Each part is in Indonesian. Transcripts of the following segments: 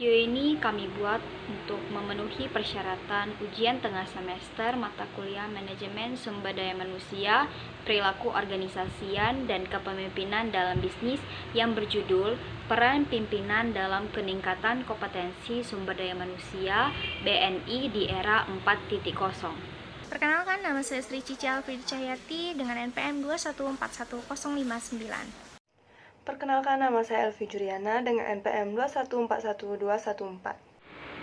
Video ini kami buat untuk memenuhi persyaratan ujian tengah semester mata kuliah Manajemen Sumber Daya Manusia, Perilaku Organisasian, dan Kepemimpinan dalam Bisnis yang berjudul Peran Pimpinan dalam Peningkatan Kompetensi Sumber Daya Manusia BNI di Era 4.0. Perkenalkan, nama saya Sri Cici Alfriedi Cahyati dengan NPM 2141059. Perkenalkan, nama saya Elvi Juliana dengan NPM 2141214.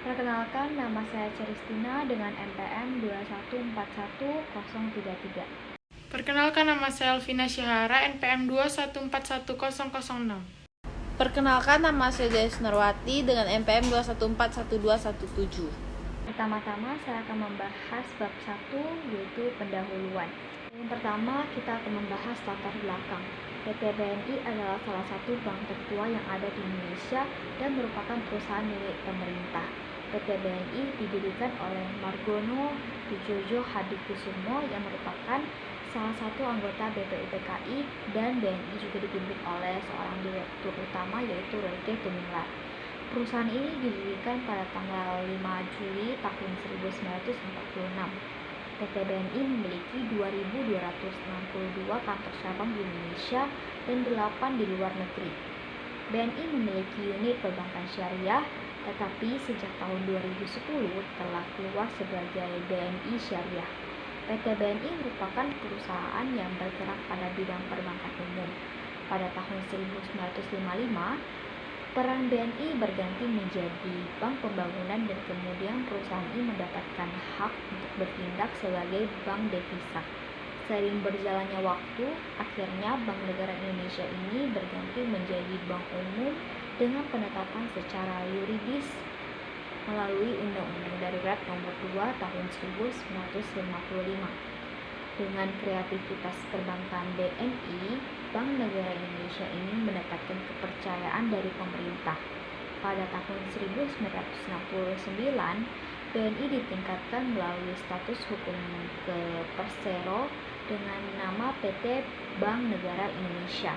Perkenalkan, nama saya Ceristina dengan NPM 2141033. Perkenalkan, nama saya Elvina Syahara, NPM 2141006. Perkenalkan, nama saya Jais Narwati dengan NPM 2141217. Pertama-tama saya akan membahas bab 1, yaitu pendahuluan. Yang pertama, kita akan membahas latar belakang. PT BNI adalah salah satu bank tertua yang ada di Indonesia dan merupakan perusahaan milik pemerintah. PT BNI didirikan oleh Margono Djojo Hadikusumo yang merupakan salah satu anggota BPUPKI, dan BNI juga dipimpin oleh seorang direktur utama yaitu Royke Tumilar. Perusahaan ini didirikan pada tanggal 5 Juli tahun 1946. PT BNI memiliki 2.262 kantor cabang di Indonesia dan 8 di luar negeri. BNI memiliki unit perbankan syariah, tetapi sejak tahun 2010 telah keluar sebagai BNI Syariah. PT BNI merupakan perusahaan yang bergerak pada bidang perbankan umum. Pada tahun 1955, peran BNI berganti menjadi bank pembangunan dan kemudian perusahaan ini mendapatkan hak untuk bertindak sebagai bank devisa. Seiring berjalannya waktu, akhirnya Bank Negara Indonesia ini berganti menjadi bank umum dengan penetapan secara yuridis melalui Undang-Undang Darurat Nomor 2 Tahun 1955. Dengan kreativitas perbankan BNI, Bank Negara Indonesia ini mendapatkan kepercayaan dari pemerintah. Pada tahun 1969, BNI ditingkatkan melalui status hukum ke Persero dengan nama PT Bank Negara Indonesia.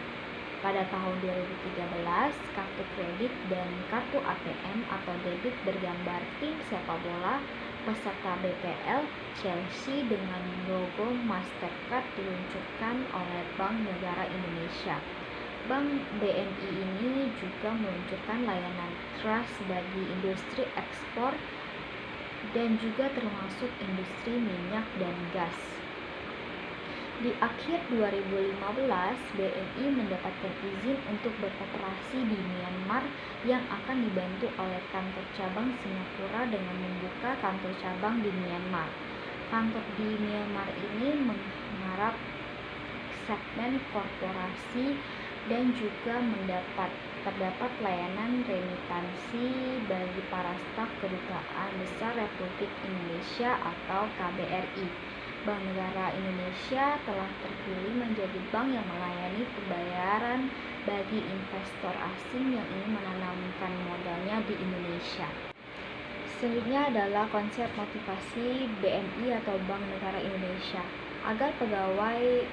Pada tahun 2013, kartu kredit dan kartu ATM atau debit bergambar tim sepak bola peserta BPL Chelsea dengan logo Mastercard diluncurkan oleh Bank Negara Indonesia. Bank BNI ini juga meluncurkan layanan trust bagi industri ekspor dan juga termasuk industri minyak dan gas. Di akhir 2015, BNI mendapatkan izin untuk beroperasi di Myanmar yang akan dibantu oleh kantor cabang Singapura dengan membuka kantor cabang di Myanmar. Kantor di Myanmar ini mengharap segmen korporasi dan juga terdapat layanan remitansi bagi para staf Kedutaan Besar Republik Indonesia atau KBRI. Bank Negara Indonesia telah terpilih menjadi bank yang melayani pembayaran bagi investor asing yang ingin menanamkan modalnya di Indonesia. Selanjutnya adalah konsep motivasi BNI atau Bank Negara Indonesia. Agar pegawai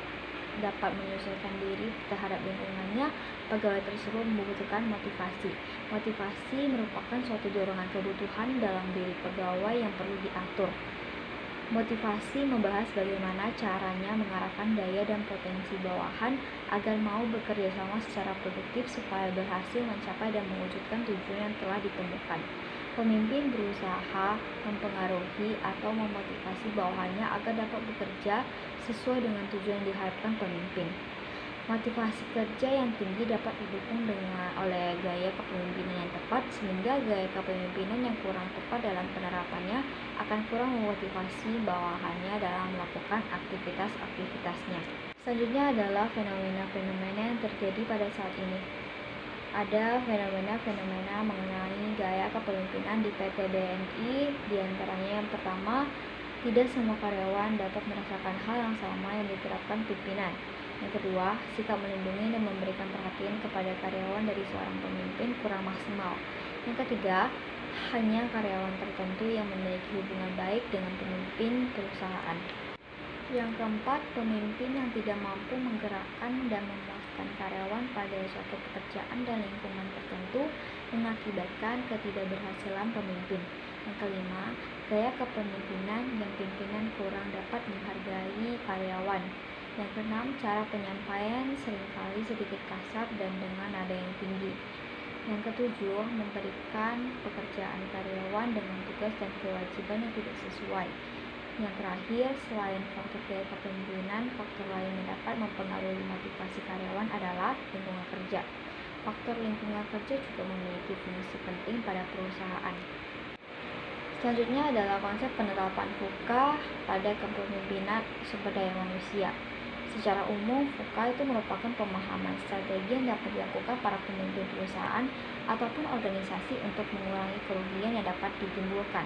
dapat menyesuaikan diri terhadap lingkungannya, pegawai tersebut membutuhkan motivasi. Motivasi merupakan suatu dorongan kebutuhan dalam diri pegawai yang perlu diatur. Motivasi membahas bagaimana caranya mengarahkan daya dan potensi bawahan agar mau bekerja sama secara produktif supaya berhasil mencapai dan mewujudkan tujuan yang telah ditemukan. Pemimpin berusaha mempengaruhi atau memotivasi bawahannya agar dapat bekerja sesuai dengan tujuan yang diharapkan pemimpin. Motivasi kerja yang tinggi dapat didukung oleh gaya kepemimpinan yang tepat, sehingga gaya kepemimpinan yang kurang tepat dalam penerapannya akan kurang memotivasi bawahannya dalam melakukan aktivitas-aktivitasnya. Selanjutnya adalah fenomena-fenomena yang terjadi pada saat ini. Ada fenomena-fenomena mengenai gaya kepemimpinan di PT BNI, diantaranya yang pertama, tidak semua karyawan dapat merasakan hal yang sama yang diterapkan pimpinan. Yang kedua, sikap melindungi dan memberikan perhatian kepada karyawan dari seorang pemimpin kurang maksimal. Yang ketiga, hanya karyawan tertentu yang memiliki hubungan baik dengan pemimpin perusahaan. Yang keempat, pemimpin yang tidak mampu menggerakkan dan memuaskan karyawan pada suatu pekerjaan dan lingkungan tertentu. mengakibatkan ketidakberhasilan pemimpin. Yang kelima, gaya kepemimpinan yang pimpinan kurang dapat menghargai karyawan. Yang keenam, cara penyampaian seringkali sedikit kasar dan dengan nada yang tinggi. Yang ketujuh, memberikan pekerjaan karyawan dengan tugas dan kewajiban yang tidak sesuai. Yang terakhir, selain faktor gaya kepemimpinan, faktor lain yang dapat mempengaruhi motivasi karyawan adalah lingkungan kerja. Faktor lingkungan kerja juga memiliki fungsi penting pada perusahaan. Selanjutnya adalah konsep penerapan VUCA pada kepemimpinan sumber daya manusia. Secara umum, VUCA itu merupakan pemahaman strategi yang dapat dilakukan para pemimpin perusahaan ataupun organisasi untuk mengurangi kerugian yang dapat ditimbulkan.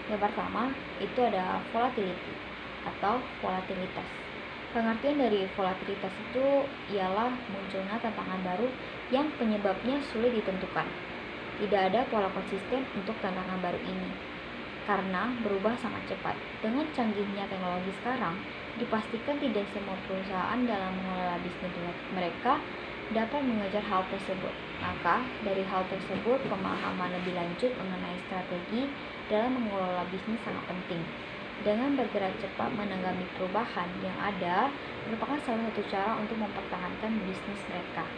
Yang pertama, itu ada volatility atau volatilitas. Pengertian dari volatilitas itu ialah munculnya tantangan baru yang penyebabnya sulit ditentukan. Tidak ada pola konsisten untuk tantangan baru ini, karena berubah sangat cepat. Dengan canggihnya teknologi sekarang, dipastikan tidak semua perusahaan dalam mengelola bisnis mereka dapat mengejar hal tersebut. Maka, dari hal tersebut, pemahaman lebih lanjut mengenai strategi dalam mengelola bisnis sangat penting. Dengan bergerak cepat menanggapi perubahan yang ada, merupakan salah satu cara untuk mempertahankan bisnis mereka.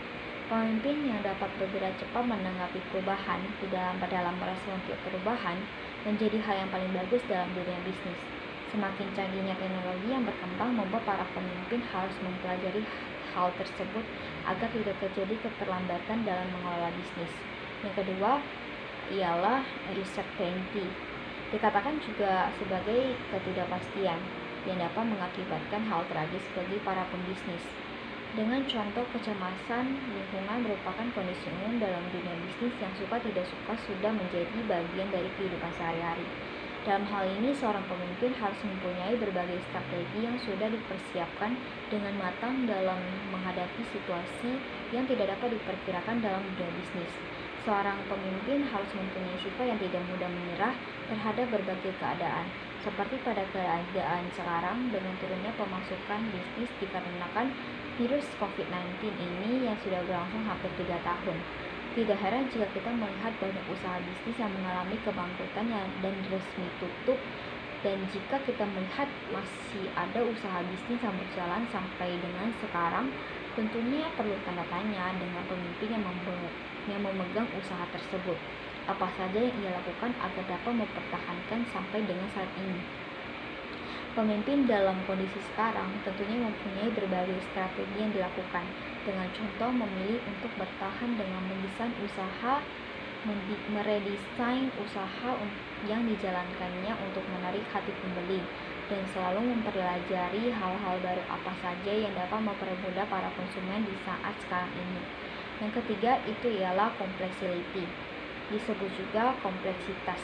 Pemimpin yang dapat bergerak cepat menanggapi perubahan dalam merespon perubahan menjadi hal yang paling bagus dalam dunia bisnis. Semakin canggihnya teknologi yang berkembang membuat para pemimpin harus mempelajari hal tersebut agar tidak terjadi keterlambatan dalam mengelola bisnis. Yang kedua ialah uncertainty. Dikatakan juga sebagai ketidakpastian yang dapat mengakibatkan hal tragis bagi para pembisnis. Dengan contoh, kecemasan lingkungan merupakan kondisi umum dalam dunia bisnis yang suka tidak suka sudah menjadi bagian dari kehidupan sehari-hari. Dalam hal ini, seorang pemimpin harus mempunyai berbagai strategi yang sudah dipersiapkan dengan matang dalam menghadapi situasi yang tidak dapat diperkirakan dalam dunia bisnis. Seorang pemimpin harus mempunyai sifat yang tidak mudah menyerah terhadap berbagai keadaan, seperti pada keadaan sekarang dengan turunnya pemasukan bisnis dikarenakan virus COVID-19 ini yang sudah berlangsung hampir 3 tahun. Tidak heran jika kita melihat banyak usaha bisnis yang mengalami kebangkrutan dan resmi tutup, dan jika kita melihat masih ada usaha bisnis yang berjalan sampai dengan sekarang, tentunya perlu tanda tanya dengan pemimpin yang memegang usaha tersebut. Apa saja yang ia lakukan agar dapat mempertahankan sampai dengan saat ini. Pemimpin dalam kondisi sekarang tentunya mempunyai berbagai strategi yang dilakukan, dengan contoh memilih untuk bertahan dengan mendesain usaha, meredesain usaha yang dijalankannya untuk menarik hati pembeli, dan selalu mempelajari hal-hal baru apa saja yang dapat mempermudah para konsumen di saat sekarang ini. Yang ketiga itu ialah complexity, disebut juga kompleksitas,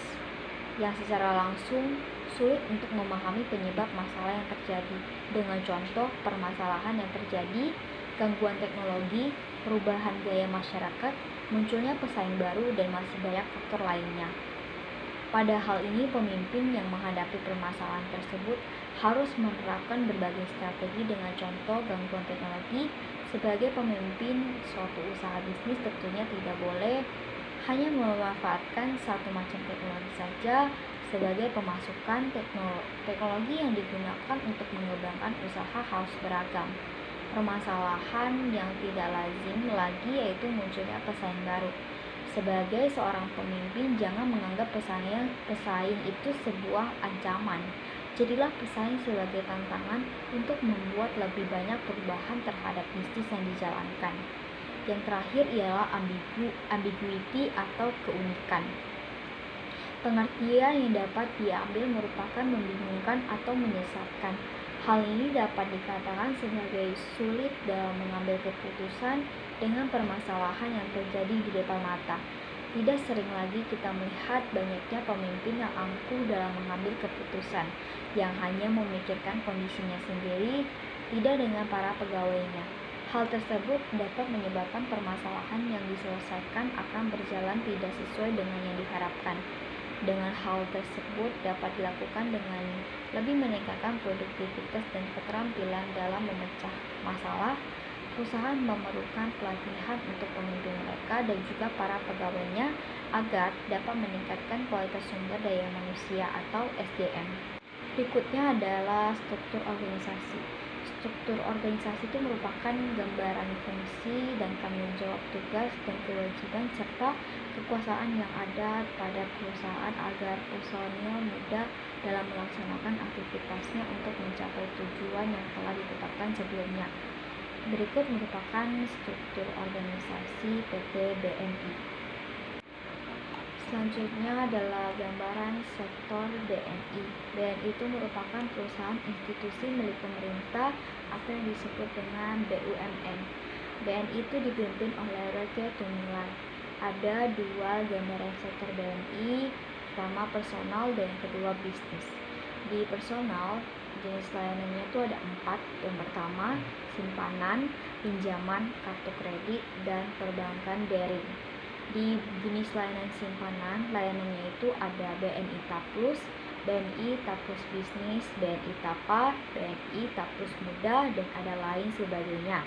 yang secara langsung sulit untuk memahami penyebab masalah yang terjadi. Dengan contoh permasalahan yang terjadi, gangguan teknologi, perubahan gaya masyarakat, munculnya pesaing baru, dan masih banyak faktor lainnya. Pada hal ini, pemimpin yang menghadapi permasalahan tersebut harus menerapkan berbagai strategi. Dengan contoh gangguan teknologi, sebagai pemimpin suatu usaha bisnis tentunya tidak boleh hanya memanfaatkan satu macam teknologi saja sebagai pemasukan. Teknologi yang digunakan untuk mengembangkan usaha harus beragam. Permasalahan yang tidak lazim lagi yaitu munculnya pesaing baru. Sebagai seorang pemimpin, jangan menganggap pesaing itu sebuah ancaman. Jadilah pesaing sebagai tantangan untuk membuat lebih banyak perubahan terhadap bisnis yang dijalankan. Yang terakhir ialah ambiguity atau keunikan. Pengertian yang dapat diambil merupakan membingungkan atau menyesatkan. Hal ini dapat dikatakan sebagai sulit dalam mengambil keputusan dengan permasalahan yang terjadi di depan mata. Tidak sering lagi kita melihat banyaknya pemimpin yang angkuh dalam mengambil keputusan, yang hanya memikirkan kondisinya sendiri, tidak dengan para pegawainya. Hal tersebut dapat menyebabkan permasalahan yang diselesaikan akan berjalan tidak sesuai dengan yang diharapkan. Dengan hal tersebut dapat dilakukan dengan lebih meningkatkan produktivitas dan keterampilan dalam memecah masalah, Perusahaan memerlukan pelatihan untuk pemimpin mereka dan juga para pegawainya agar dapat meningkatkan kualitas sumber daya manusia atau SDM. Berikutnya adalah struktur organisasi. Struktur organisasi itu merupakan gambaran fungsi dan tanggung jawab tugas dan kewajiban serta kekuasaan yang ada pada perusahaan agar personil mudah dalam melaksanakan aktivitasnya untuk mencapai tujuan yang telah ditetapkan sebelumnya. Berikut merupakan struktur organisasi PT BNI. Selanjutnya adalah gambaran sektor BNI. BNI itu merupakan perusahaan institusi milik pemerintah atau yang disebut dengan BUMN. BNI itu dipimpin oleh Raja Tumilan. Ada dua gambaran sektor BNI, pertama personal dan yang kedua bisnis. Di personal, jenis layanannya itu ada 4. Yang pertama, simpanan, pinjaman, kartu kredit, dan perbankan daring. Di jenis layanan simpanan, layanannya itu ada BNI Taplus, BNI Taplus Bisnis, BNI Tapar, BNI Taplus Muda, dan ada lain sebagainya.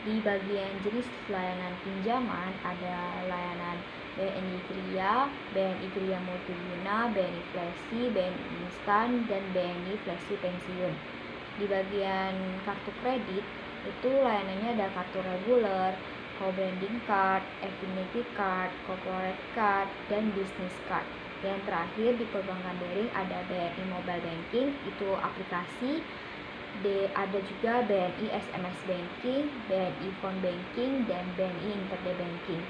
Di bagian jenis layanan pinjaman ada layanan BNI Kria, BNI Kria Multiguna, BNI Flexi, BNI Instan, dan BNI Flexi Pensiun. Di bagian kartu kredit itu layanannya ada kartu reguler, co-branding card, affinity card, corporate card, dan business card. Yang terakhir di perbankan daring ada BNI Mobile Banking, itu aplikasi. Ada juga BNI SMS Banking, BNI Phone Banking, dan BNI Internet Banking.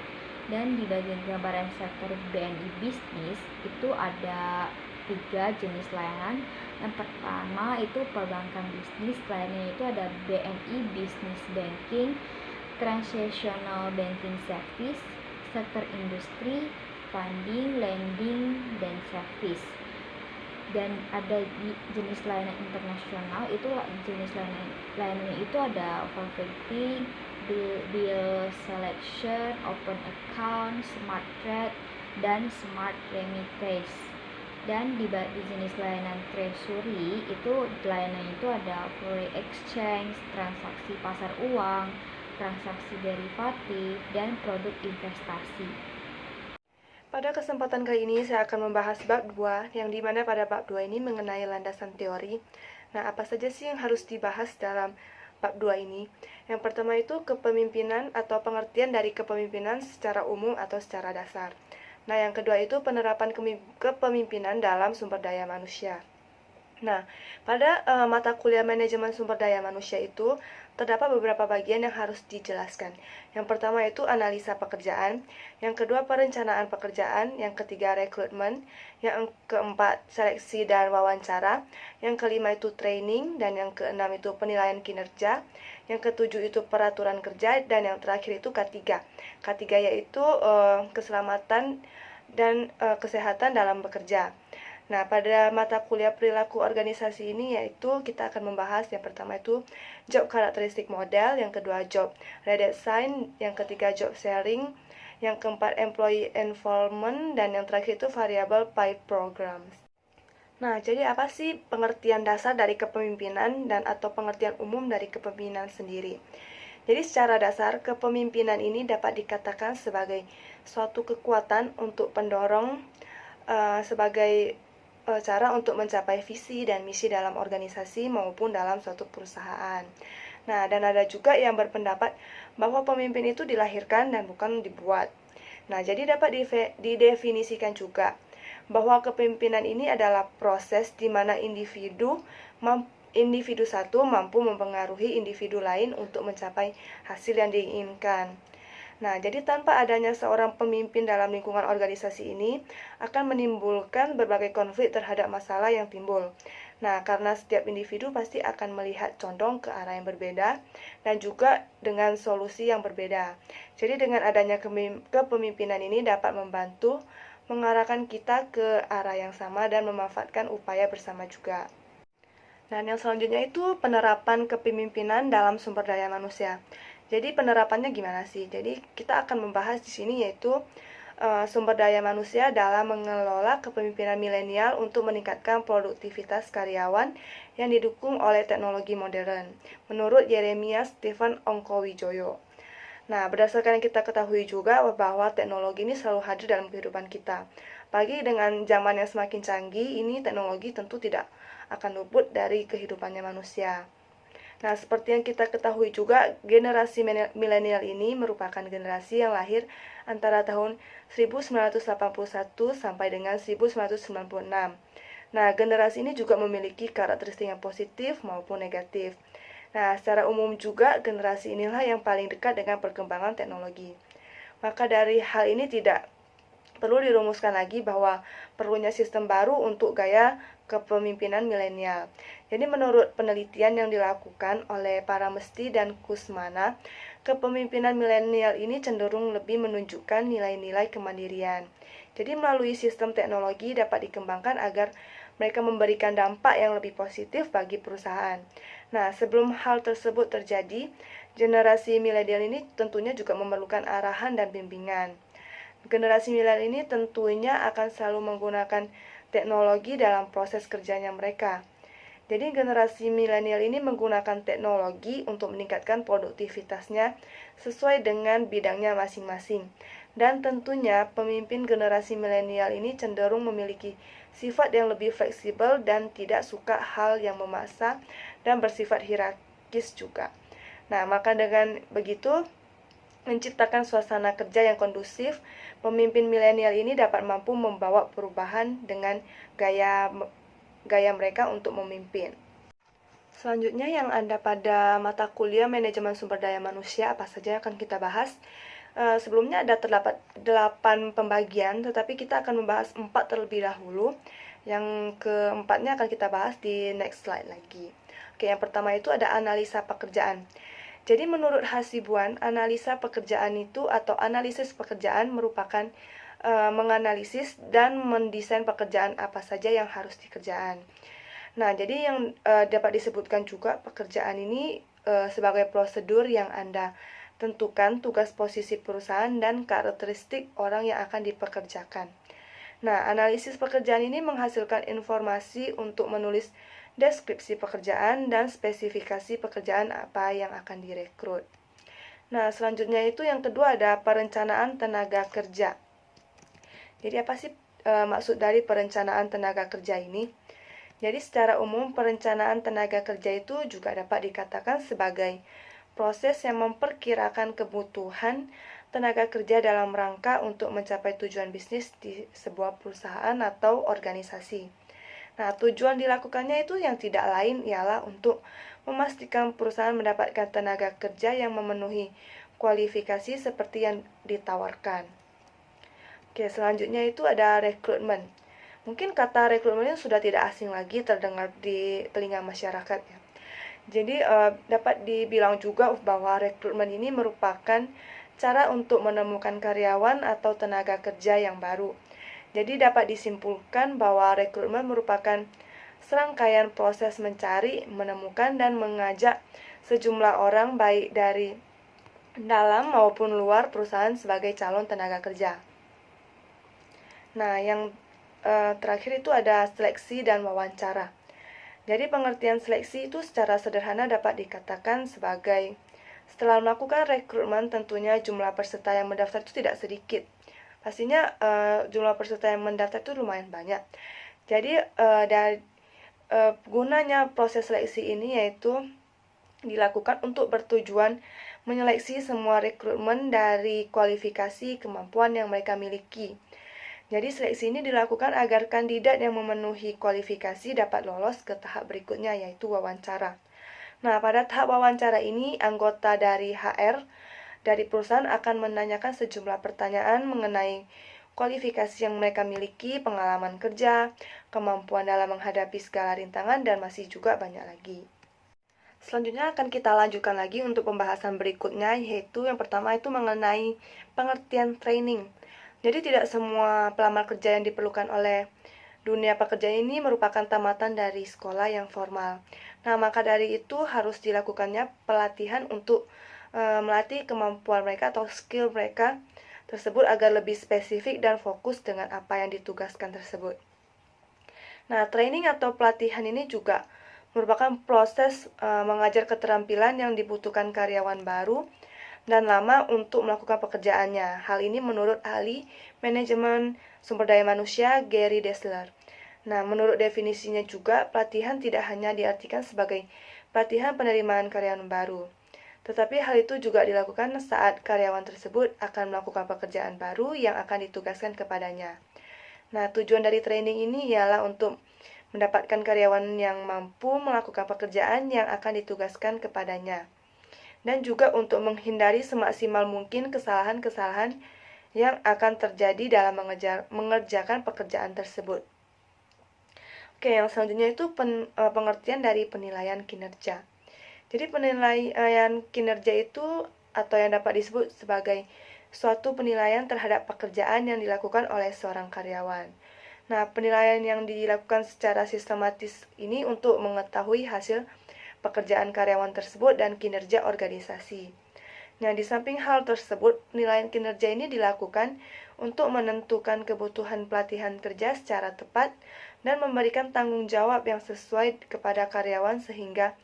Dan di bagian gambaran sektor BNI Bisnis itu ada 3 jenis layanan. Yang pertama itu perbankan bisnis, layanannya itu ada BNI Business Banking, Transactional Banking Service, sektor industri, funding, lending, dan service. Dan ada jenis layanan internasional, itu jenis layanannya itu ada overfitting, bill selection, open account, smart trade, dan smart remittance. Dan di jenis layanan treasury itu layanannya itu ada foreign exchange, transaksi pasar uang, transaksi derivatif, dan produk investasi. Pada kesempatan kali ini saya akan membahas bab 2, yang dimana pada bab 2 ini mengenai landasan teori. Nah, apa saja sih yang harus dibahas dalam bab 2 ini? Yang pertama itu kepemimpinan atau pengertian dari kepemimpinan secara umum atau secara dasar. Nah, yang kedua itu penerapan kepemimpinan dalam sumber daya manusia. Nah, pada mata kuliah manajemen sumber daya manusia itu terdapat beberapa bagian yang harus dijelaskan. Yang pertama itu analisa pekerjaan, yang kedua perencanaan pekerjaan, yang ketiga rekrutmen, yang keempat seleksi dan wawancara, yang kelima itu training, dan yang keenam itu penilaian kinerja, yang ketujuh itu peraturan kerja, dan yang terakhir itu K3. K3 yaitu keselamatan dan kesehatan dalam bekerja. Nah, pada mata kuliah perilaku organisasi ini yaitu kita akan membahas yang pertama itu job karakteristik model, yang kedua job redesign, yang ketiga job sharing, yang keempat employee involvement, dan yang terakhir itu variable pay programs. Nah, jadi apa sih pengertian dasar dari kepemimpinan dan atau pengertian umum dari kepemimpinan sendiri? Jadi secara dasar kepemimpinan ini dapat dikatakan sebagai suatu kekuatan untuk pendorong sebagai cara untuk mencapai visi dan misi dalam organisasi maupun dalam suatu perusahaan. Nah, dan ada juga yang berpendapat bahwa pemimpin itu dilahirkan dan bukan dibuat. Nah, jadi dapat didefinisikan juga bahwa kepemimpinan ini adalah proses di mana individu satu mampu mempengaruhi individu lain untuk mencapai hasil yang diinginkan. Nah, jadi tanpa adanya seorang pemimpin dalam lingkungan organisasi ini akan menimbulkan berbagai konflik terhadap masalah yang timbul. Nah, karena setiap individu pasti akan melihat condong ke arah yang berbeda dan juga dengan solusi yang berbeda. Jadi dengan adanya kepemimpinan ini dapat membantu mengarahkan kita ke arah yang sama dan memanfaatkan upaya bersama juga. Dan yang selanjutnya itu penerapan kepemimpinan dalam sumber daya manusia. Jadi penerapannya gimana sih? Jadi kita akan membahas di sini yaitu sumber daya manusia dalam mengelola kepemimpinan milenial untuk meningkatkan produktivitas karyawan yang didukung oleh teknologi modern, menurut Yeremia Stephen Ongkowijoyo. Nah, berdasarkan yang kita ketahui juga bahwa teknologi ini selalu hadir dalam kehidupan kita. Apalagi dengan zaman yang semakin canggih, ini teknologi tentu tidak akan luput dari kehidupannya manusia. Nah, seperti yang kita ketahui juga, generasi milenial ini merupakan generasi yang lahir antara tahun 1981 sampai dengan 1996. Nah, generasi ini juga memiliki karakteristik yang positif maupun negatif. Nah, secara umum juga generasi inilah yang paling dekat dengan perkembangan teknologi. Maka dari hal ini tidak perlu dirumuskan lagi bahwa perlunya sistem baru untuk gaya kepemimpinan milenial. Jadi menurut penelitian yang dilakukan oleh Paramesti dan Kusmana, kepemimpinan milenial ini cenderung lebih menunjukkan nilai-nilai kemandirian. Jadi melalui sistem teknologi dapat dikembangkan agar mereka memberikan dampak yang lebih positif bagi perusahaan. Nah, sebelum hal tersebut terjadi, generasi milenial ini tentunya juga memerlukan arahan dan bimbingan. Generasi milenial ini tentunya akan selalu menggunakan teknologi dalam proses kerjanya mereka. Jadi generasi milenial ini menggunakan teknologi untuk meningkatkan produktivitasnya sesuai dengan bidangnya masing-masing. Dan tentunya pemimpin generasi milenial ini cenderung memiliki sifat yang lebih fleksibel dan tidak suka hal yang memaksa dan bersifat hierarkis juga. Nah, maka dengan begitu menciptakan suasana kerja yang kondusif, pemimpin milenial ini dapat mampu membawa perubahan dengan gaya mereka untuk memimpin. Selanjutnya yang ada pada mata kuliah manajemen sumber daya manusia apa saja yang akan kita bahas. Sebelumnya ada terdapat 8 pembagian, tetapi kita akan membahas 4 terlebih dahulu. Yang keempatnya akan kita bahas di next slide lagi. Oke, yang pertama itu ada analisa pekerjaan. Jadi menurut Hasibuan, analisa pekerjaan itu atau analisis pekerjaan merupakan menganalisis dan mendesain pekerjaan apa saja yang harus dikerjakan. Nah, jadi yang dapat disebutkan juga pekerjaan ini sebagai prosedur yang Anda tentukan tugas posisi perusahaan dan karakteristik orang yang akan dipekerjakan. Nah, analisis pekerjaan ini menghasilkan informasi untuk menulis deskripsi pekerjaan dan spesifikasi pekerjaan apa yang akan direkrut. Nah, selanjutnya itu yang kedua ada perencanaan tenaga kerja. Jadi apa sih maksud dari perencanaan tenaga kerja ini? Jadi secara umum perencanaan tenaga kerja itu juga dapat dikatakan sebagai proses yang memperkirakan kebutuhan tenaga kerja dalam rangka untuk mencapai tujuan bisnis di sebuah perusahaan atau organisasi. Nah, tujuan dilakukannya itu yang tidak lain ialah untuk memastikan perusahaan mendapatkan tenaga kerja yang memenuhi kualifikasi seperti yang ditawarkan. Oke, selanjutnya itu ada rekrutmen. Mungkin kata rekrutmen ini sudah tidak asing lagi terdengar di telinga masyarakat ya. Jadi dapat dibilang juga bahwa rekrutmen ini merupakan cara untuk menemukan karyawan atau tenaga kerja yang baru. Jadi dapat disimpulkan bahwa rekrutmen merupakan serangkaian proses mencari, menemukan, dan mengajak sejumlah orang baik dari dalam maupun luar perusahaan sebagai calon tenaga kerja. Nah, yang terakhir itu ada seleksi dan wawancara. Jadi pengertian seleksi itu secara sederhana dapat dikatakan sebagai setelah melakukan rekrutmen tentunya jumlah peserta yang mendaftar itu tidak sedikit. Pastinya jumlah peserta yang mendaftar itu lumayan banyak. Jadi gunanya proses seleksi ini yaitu dilakukan untuk bertujuan menyeleksi semua rekrutmen dari kualifikasi kemampuan yang mereka miliki. Jadi seleksi ini dilakukan agar kandidat yang memenuhi kualifikasi dapat lolos ke tahap berikutnya yaitu wawancara. Nah, pada tahap wawancara ini anggota dari HR dari perusahaan akan menanyakan sejumlah pertanyaan mengenai kualifikasi yang mereka miliki, pengalaman kerja, kemampuan dalam menghadapi segala rintangan, dan masih juga banyak lagi. Selanjutnya akan kita lanjutkan lagi untuk pembahasan berikutnya, yaitu yang pertama itu mengenai pengertian training. Jadi tidak semua pelamar kerja yang diperlukan oleh dunia pekerjaan ini merupakan tamatan dari sekolah yang formal. Nah, maka dari itu harus dilakukannya pelatihan untuk melatih kemampuan mereka atau skill mereka tersebut agar lebih spesifik dan fokus dengan apa yang ditugaskan tersebut. Nah, training atau pelatihan ini juga merupakan proses mengajar keterampilan yang dibutuhkan karyawan baru dan lama untuk melakukan pekerjaannya. Hal ini menurut ahli manajemen sumber daya manusia Gary Dessler. Nah, menurut definisinya juga, pelatihan tidak hanya diartikan sebagai pelatihan penerimaan karyawan baru, tetapi hal itu juga dilakukan saat karyawan tersebut akan melakukan pekerjaan baru yang akan ditugaskan kepadanya. Nah, tujuan dari training ini ialah untuk mendapatkan karyawan yang mampu melakukan pekerjaan yang akan ditugaskan kepadanya, dan juga untuk menghindari semaksimal mungkin kesalahan-kesalahan yang akan terjadi dalam mengerjakan pekerjaan tersebut. Oke, yang selanjutnya itu pengertian dari penilaian kinerja. Jadi penilaian kinerja itu atau yang dapat disebut sebagai suatu penilaian terhadap pekerjaan yang dilakukan oleh seorang karyawan. Nah, penilaian yang dilakukan secara sistematis ini untuk mengetahui hasil pekerjaan karyawan tersebut dan kinerja organisasi. Nah, di samping hal tersebut, penilaian kinerja ini dilakukan untuk menentukan kebutuhan pelatihan kerja secara tepat dan memberikan tanggung jawab yang sesuai kepada karyawan sehingga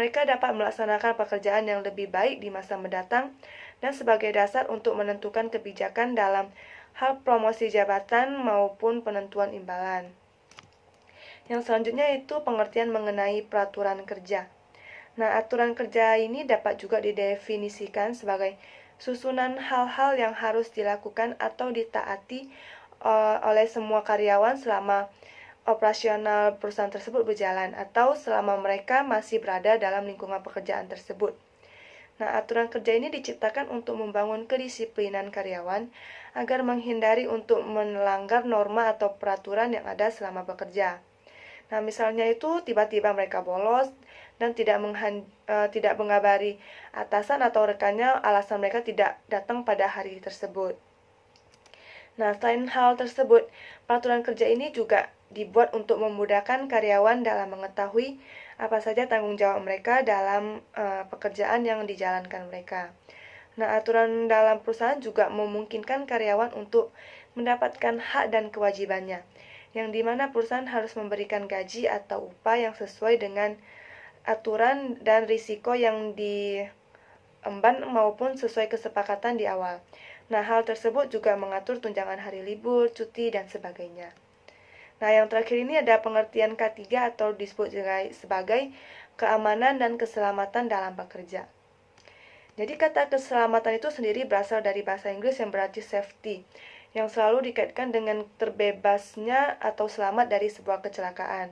mereka dapat melaksanakan pekerjaan yang lebih baik di masa mendatang dan sebagai dasar untuk menentukan kebijakan dalam hal promosi jabatan maupun penentuan imbalan. Yang selanjutnya itu pengertian mengenai peraturan kerja. Nah, aturan kerja ini dapat juga didefinisikan sebagai susunan hal-hal yang harus dilakukan atau ditaati oleh semua karyawan selama operasional perusahaan tersebut berjalan atau selama mereka masih berada dalam lingkungan pekerjaan tersebut. Nah, aturan kerja ini diciptakan untuk membangun kedisiplinan karyawan agar menghindari untuk melanggar norma atau peraturan yang ada selama bekerja. Nah, misalnya itu tiba-tiba mereka bolos dan tidak mengabari atasan atau rekannya alasan mereka tidak datang pada hari tersebut. Nah, selain hal tersebut, peraturan kerja ini juga dibuat untuk memudahkan karyawan dalam mengetahui apa saja tanggung jawab mereka dalam pekerjaan yang dijalankan mereka. Nah, aturan dalam perusahaan juga memungkinkan karyawan untuk mendapatkan hak dan kewajibannya, yang dimana perusahaan harus memberikan gaji atau upah yang sesuai dengan aturan dan risiko yang diemban maupun sesuai kesepakatan di awal. Nah, hal tersebut juga mengatur tunjangan hari libur, cuti, dan sebagainya. Nah, yang terakhir ini ada pengertian K3 atau disebut sebagai keamanan dan keselamatan dalam bekerja. Jadi kata keselamatan itu sendiri berasal dari bahasa Inggris yang berarti safety, yang selalu dikaitkan dengan terbebasnya atau selamat dari sebuah kecelakaan.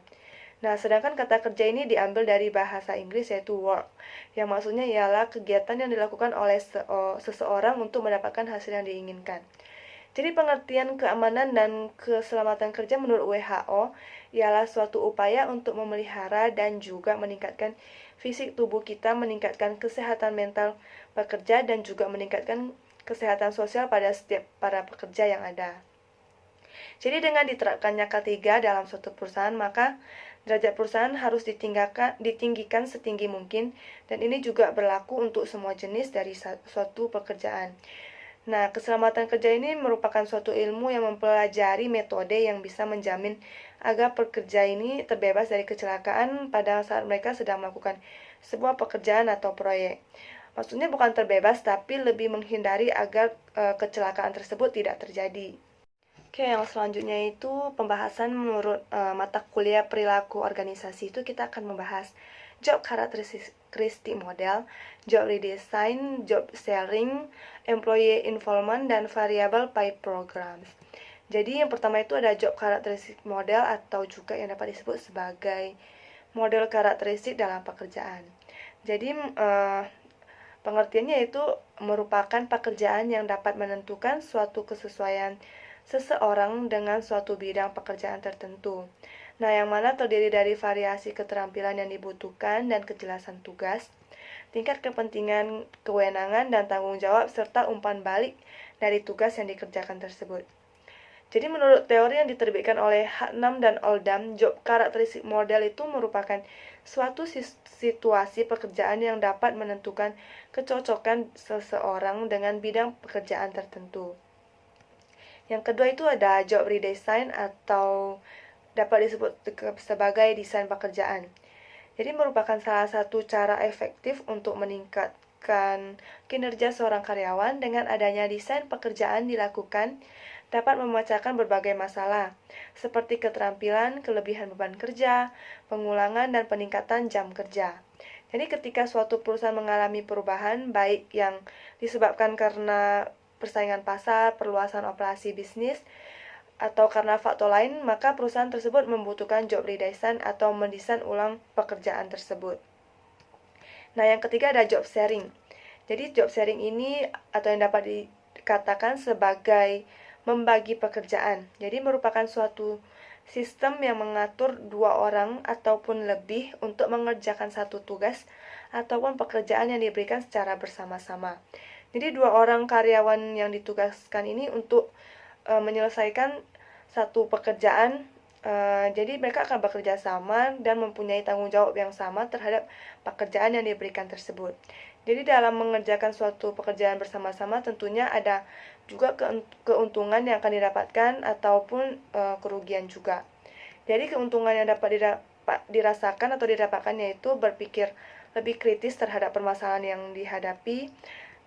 Nah, sedangkan kata kerja ini diambil dari bahasa Inggris yaitu work, yang maksudnya ialah kegiatan yang dilakukan oleh seseorang untuk mendapatkan hasil yang diinginkan. Jadi pengertian keamanan dan keselamatan kerja menurut WHO ialah suatu upaya untuk memelihara dan juga meningkatkan fisik tubuh kita, meningkatkan kesehatan mental pekerja dan juga meningkatkan kesehatan sosial pada setiap para pekerja yang ada. Jadi dengan diterapkannya K3 dalam suatu perusahaan, maka derajat perusahaan harus ditinggikan setinggi mungkin, dan ini juga berlaku untuk semua jenis dari suatu pekerjaan. Nah, keselamatan kerja ini merupakan suatu ilmu yang mempelajari metode yang bisa menjamin agar pekerja ini terbebas dari kecelakaan pada saat mereka sedang melakukan sebuah pekerjaan atau proyek. Maksudnya bukan terbebas, tapi lebih menghindari agar kecelakaan tersebut tidak terjadi. Oke, yang selanjutnya itu pembahasan menurut mata kuliah perilaku organisasi. Itu kita akan membahas job characteristic model, job redesign, job sharing, employee involvement, dan variable pay programs. Jadi yang pertama itu ada job characteristic model atau juga yang dapat disebut sebagai model karakteristik dalam pekerjaan. Jadi pengertiannya itu merupakan pekerjaan yang dapat menentukan suatu kesesuaian seseorang dengan suatu bidang pekerjaan tertentu. Nah, yang mana terdiri dari variasi keterampilan yang dibutuhkan dan kejelasan tugas, tingkat kepentingan, kewenangan, dan tanggung jawab, serta umpan balik dari tugas yang dikerjakan tersebut. Jadi menurut teori yang diterbitkan oleh Hatnam dan Oldham, job characteristic model itu merupakan suatu situasi pekerjaan yang dapat menentukan kecocokan seseorang dengan bidang pekerjaan tertentu. Yang kedua itu ada job redesign atau dapat disebut sebagai desain pekerjaan. Jadi merupakan salah satu cara efektif untuk meningkatkan kinerja seorang karyawan. Dengan adanya desain pekerjaan dilakukan dapat memecahkan berbagai masalah, seperti keterampilan, kelebihan beban kerja, pengulangan, dan peningkatan jam kerja. Jadi ketika suatu perusahaan mengalami perubahan, baik yang disebabkan karena persaingan pasar, perluasan operasi bisnis, atau karena faktor lain, maka perusahaan tersebut membutuhkan job redesign atau mendesain ulang pekerjaan tersebut. Nah, yang ketiga ada job sharing. Jadi job sharing ini atau yang dapat dikatakan sebagai membagi pekerjaan. Jadi merupakan suatu sistem yang mengatur 2 orang ataupun lebih untuk mengerjakan satu tugas ataupun pekerjaan yang diberikan secara bersama-sama. Jadi 2 orang karyawan yang ditugaskan ini untuk menyelesaikan satu pekerjaan, jadi mereka akan bekerja sama dan mempunyai tanggung jawab yang sama terhadap pekerjaan yang diberikan tersebut. Jadi dalam mengerjakan suatu pekerjaan bersama-sama tentunya ada juga keuntungan yang akan didapatkan ataupun kerugian juga. Jadi keuntungan yang dapat dirasakan atau didapatkan yaitu berpikir lebih kritis terhadap permasalahan yang dihadapi,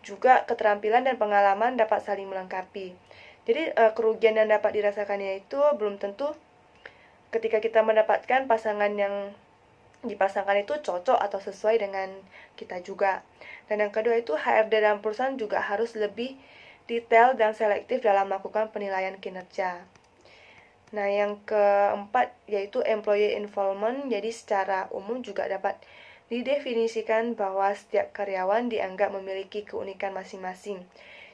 juga keterampilan dan pengalaman dapat saling melengkapi. Jadi kerugian yang dapat dirasakan yaitu belum tentu ketika kita mendapatkan pasangan yang dipasangkan itu cocok atau sesuai dengan kita juga. Dan yang kedua itu HRD dalam perusahaan juga harus lebih detail dan selektif dalam melakukan penilaian kinerja. Nah, yang keempat yaitu employee involvement. Jadi secara umum juga dapat didefinisikan bahwa setiap karyawan dianggap memiliki keunikan masing-masing.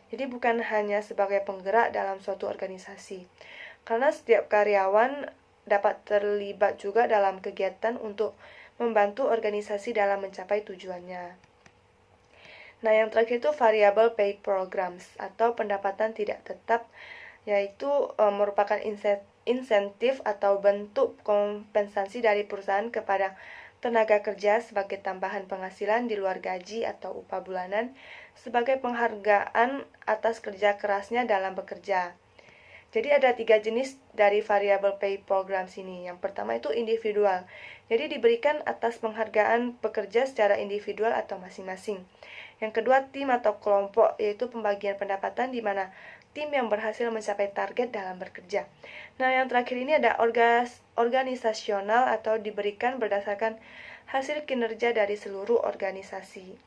Jadi bukan hanya sebagai penggerak dalam suatu organisasi. Karena setiap karyawan dapat terlibat juga dalam kegiatan untuk membantu organisasi dalam mencapai tujuannya. Nah, yang terakhir itu variable pay programs atau pendapatan tidak tetap, yaitu merupakan insentif atau bentuk kompensasi dari perusahaan kepada tenaga kerja sebagai tambahan penghasilan di luar gaji atau upah bulanan sebagai penghargaan atas kerja kerasnya dalam bekerja. Jadi ada 3 jenis dari variable pay programs ini. Yang pertama itu individual. Jadi diberikan atas penghargaan pekerja secara individual atau masing-masing. Yang kedua tim atau kelompok, yaitu pembagian pendapatan di mana tim yang berhasil mencapai target dalam bekerja. Nah, yang terakhir ini ada organisasional atau diberikan berdasarkan hasil kinerja dari seluruh organisasi.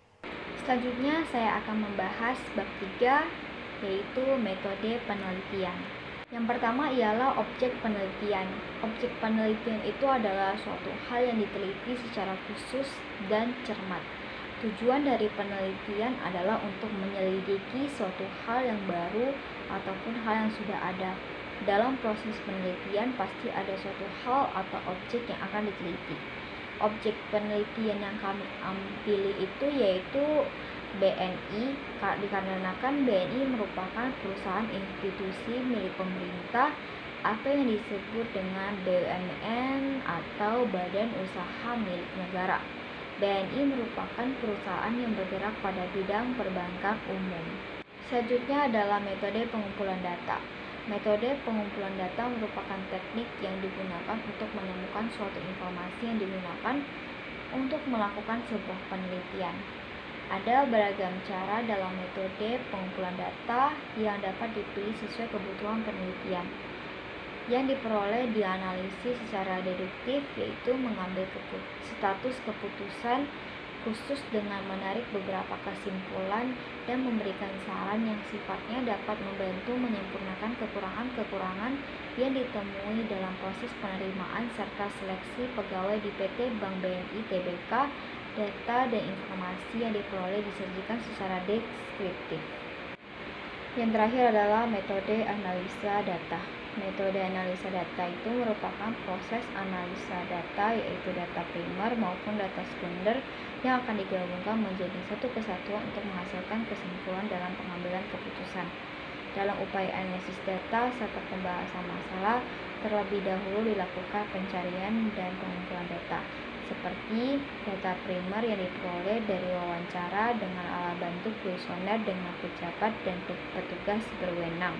Selanjutnya saya akan membahas bab 3, yaitu metode penelitian. Yang pertama ialah objek penelitian. Objek penelitian itu adalah suatu hal yang diteliti secara khusus dan cermat. Tujuan dari penelitian adalah untuk menyelidiki suatu hal yang baru ataupun hal yang sudah ada. Dalam proses penelitian pasti ada suatu hal atau objek yang akan diteliti. Objek penelitian yang kami pilih itu yaitu BNI, dikarenakan BNI merupakan perusahaan institusi milik pemerintah atau yang disebut dengan BUMN atau Badan Usaha Milik Negara. BNI merupakan perusahaan yang bergerak pada bidang perbankan umum. Selanjutnya adalah metode pengumpulan data. Metode pengumpulan data merupakan teknik yang digunakan untuk menemukan suatu informasi yang digunakan untuk melakukan sebuah penelitian. Ada beragam cara dalam metode pengumpulan data yang dapat dipilih sesuai kebutuhan penelitian. Yang diperoleh dianalisis secara deduktif, yaitu mengambil status keputusan khusus dengan menarik beberapa kesimpulan dan memberikan saran yang sifatnya dapat membantu menyempurnakan kekurangan-kekurangan yang ditemui dalam proses penerimaan serta seleksi pegawai di PT Bank BNI Tbk. Data dan informasi yang diperoleh disajikan secara deskriptif. Yang terakhir adalah metode analisa data. Metode analisa data itu merupakan proses analisa data, yaitu data primer maupun data sekunder yang akan digabungkan menjadi satu kesatuan untuk menghasilkan kesimpulan dalam pengambilan keputusan. Dalam upaya analisis data serta pembahasan masalah, terlebih dahulu dilakukan pencarian dan pengumpulan data, seperti data primer yang diperoleh dari wawancara dengan alat bantu kuesioner dengan pejabat dan petugas berwenang.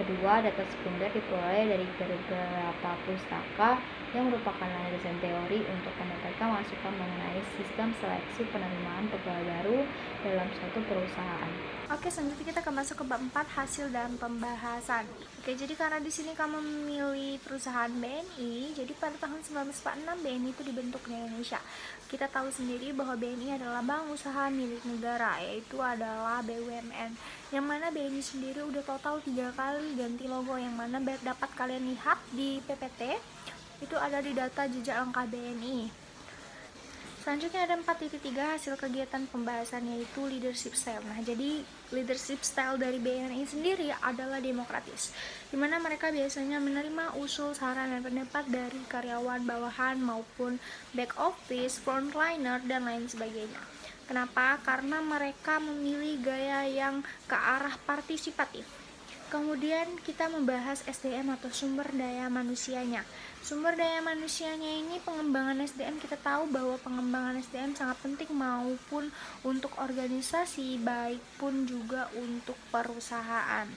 Kedua, data sekunder diperoleh dari beberapa pustaka yang merupakan landasan teori untuk mendapatkan masukan mengenai sistem seleksi penerimaan pegawai baru dalam suatu perusahaan. Oke, selanjutnya kita akan masuk ke bab 4, hasil dan pembahasan. Oke, jadi karena di sini kamu memilih perusahaan BNI, jadi pada tahun 1946 BNI itu dibentuk di Indonesia. Kita tahu sendiri bahwa BNI adalah bank usaha milik negara, yaitu adalah BUMN. Yang mana BNI sendiri udah total 3 kali ganti logo, yang mana dapat kalian lihat di PPT, itu ada di data jejak langkah BNI. Selanjutnya ada 4.3 hasil kegiatan pembahasan, yaitu leadership style. Nah, jadi leadership style dari BNI sendiri adalah demokratis, dimana mereka biasanya menerima usul, saran, dan pendapat dari karyawan bawahan maupun back office, frontliner, dan lain sebagainya. Kenapa? Karena mereka memilih gaya yang ke arah partisipatif. Kemudian kita membahas SDM atau sumber daya manusianya. Sumber daya manusianya ini pengembangan SDM, kita tahu bahwa pengembangan SDM sangat penting maupun untuk organisasi baik pun juga untuk perusahaan.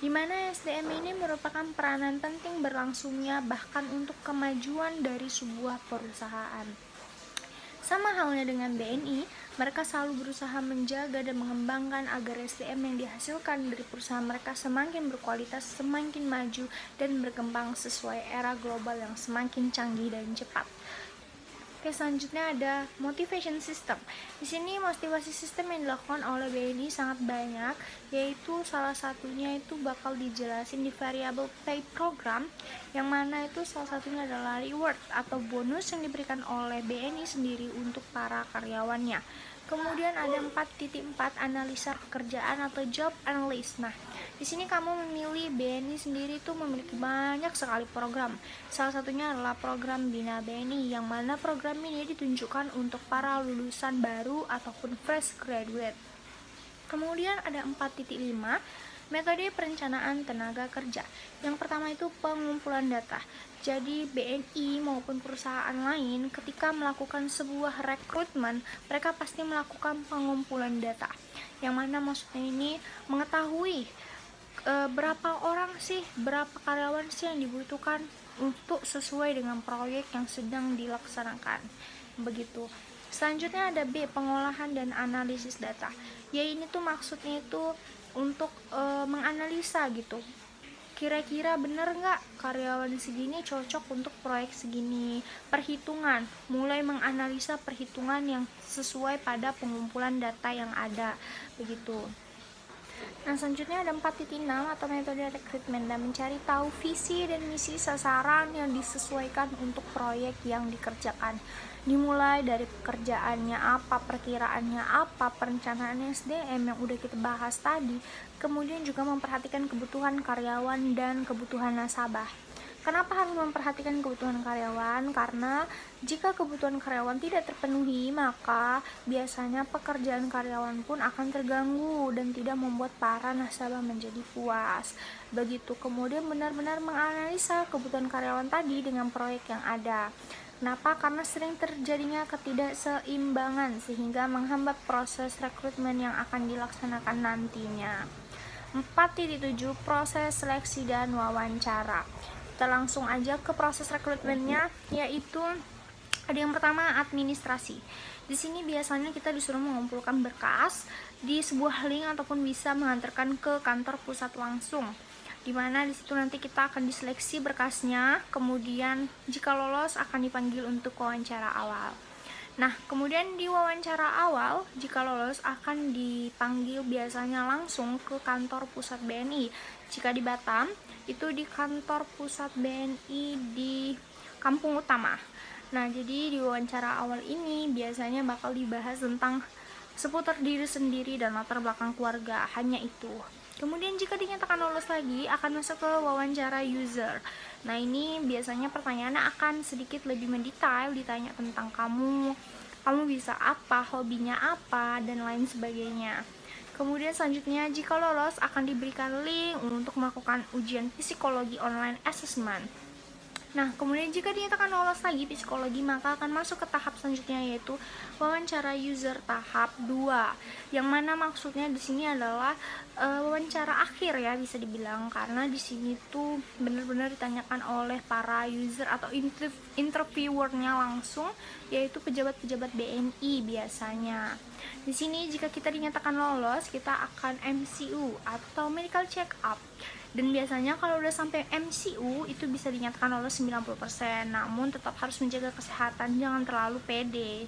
Di mana SDM ini merupakan peranan penting berlangsungnya bahkan untuk kemajuan dari sebuah perusahaan. Sama halnya dengan BNI, mereka selalu berusaha menjaga dan mengembangkan agar SDM yang dihasilkan dari perusahaan mereka semakin berkualitas, semakin maju, dan berkembang sesuai era global yang semakin canggih dan cepat. Oke, selanjutnya ada motivation system. Di sini motivasi sistem yang dilakukan oleh BNI sangat banyak, yaitu salah satunya itu bakal dijelasin di variable pay program, yang mana itu salah satunya adalah reward atau bonus yang diberikan oleh BNI sendiri untuk para karyawannya. Kemudian ada 4.4 analisa pekerjaan atau job analyst. Nah, di sini kamu memilih BNI sendiri itu memiliki banyak sekali program. Salah satunya adalah program Bina BNI, yang mana program ini ditunjukkan untuk para lulusan baru ataupun fresh graduate. Kemudian ada 4.5 metode perencanaan tenaga kerja. Yang pertama itu pengumpulan data. Jadi BNI maupun perusahaan lain ketika melakukan sebuah rekrutmen, mereka pasti melakukan pengumpulan data. Yang mana maksudnya ini mengetahui berapa orang sih, berapa karyawan sih yang dibutuhkan untuk sesuai dengan proyek yang sedang dilaksanakan. Begitu. Selanjutnya ada B, pengolahan dan analisis data. Ya, ini tuh maksudnya itu untuk menganalisa gitu, kira-kira bener nggak karyawan segini cocok untuk proyek segini. Perhitungan, mulai menganalisa perhitungan yang sesuai pada pengumpulan data yang ada, begitu. Nah, selanjutnya ada 4.6 atau metode rekrutmen, dan mencari tahu visi dan misi sasaran yang disesuaikan untuk proyek yang dikerjakan. Dimulai dari pekerjaannya apa, perkiraannya apa, perencanaan SDM yang udah kita bahas tadi, kemudian juga memperhatikan kebutuhan karyawan dan kebutuhan nasabah. Kenapa harus memperhatikan kebutuhan karyawan? Karena jika kebutuhan karyawan tidak terpenuhi, maka biasanya pekerjaan karyawan pun akan terganggu dan tidak membuat para nasabah menjadi puas. Begitu. Kemudian benar-benar menganalisa kebutuhan karyawan tadi dengan proyek yang ada. Kenapa? Karena sering terjadinya ketidakseimbangan sehingga menghambat proses rekrutmen yang akan dilaksanakan nantinya. 4.7 proses seleksi dan wawancara. Kita langsung aja ke proses rekrutmennya, yaitu ada yang pertama administrasi. Di sini biasanya kita disuruh mengumpulkan berkas di sebuah link ataupun bisa mengantarkan ke kantor pusat langsung, dimana disitu nanti kita akan diseleksi berkasnya, kemudian jika lolos akan dipanggil untuk wawancara awal. Nah, kemudian di wawancara awal, jika lolos akan dipanggil biasanya langsung ke kantor pusat BNI. Jika di Batam, itu di kantor pusat BNI di Kampung Utama. Nah, jadi di wawancara awal ini biasanya bakal dibahas tentang seputar diri sendiri dan latar belakang keluarga, hanya itu. Kemudian jika dinyatakan lolos lagi, akan masuk ke wawancara user. Nah, ini biasanya pertanyaannya akan sedikit lebih mendetail, ditanya tentang kamu bisa apa, hobinya apa, dan lain sebagainya. Kemudian selanjutnya, jika lolos akan diberikan link untuk melakukan ujian psikologi online assessment. Nah, kemudian jika dinyatakan lolos lagi psikologi, maka akan masuk ke tahap selanjutnya, yaitu wawancara user tahap 2. Yang mana maksudnya di sini adalah wawancara akhir ya, bisa dibilang, karena di sini tuh benar-benar ditanyakan oleh para user atau interviewernya langsung, yaitu pejabat-pejabat BNI biasanya. Di sini jika kita dinyatakan lolos, kita akan MCU atau medical check up. Dan biasanya kalau udah sampai MCU itu bisa dinyatakan lolos 90%, namun tetap harus menjaga kesehatan, jangan terlalu pede.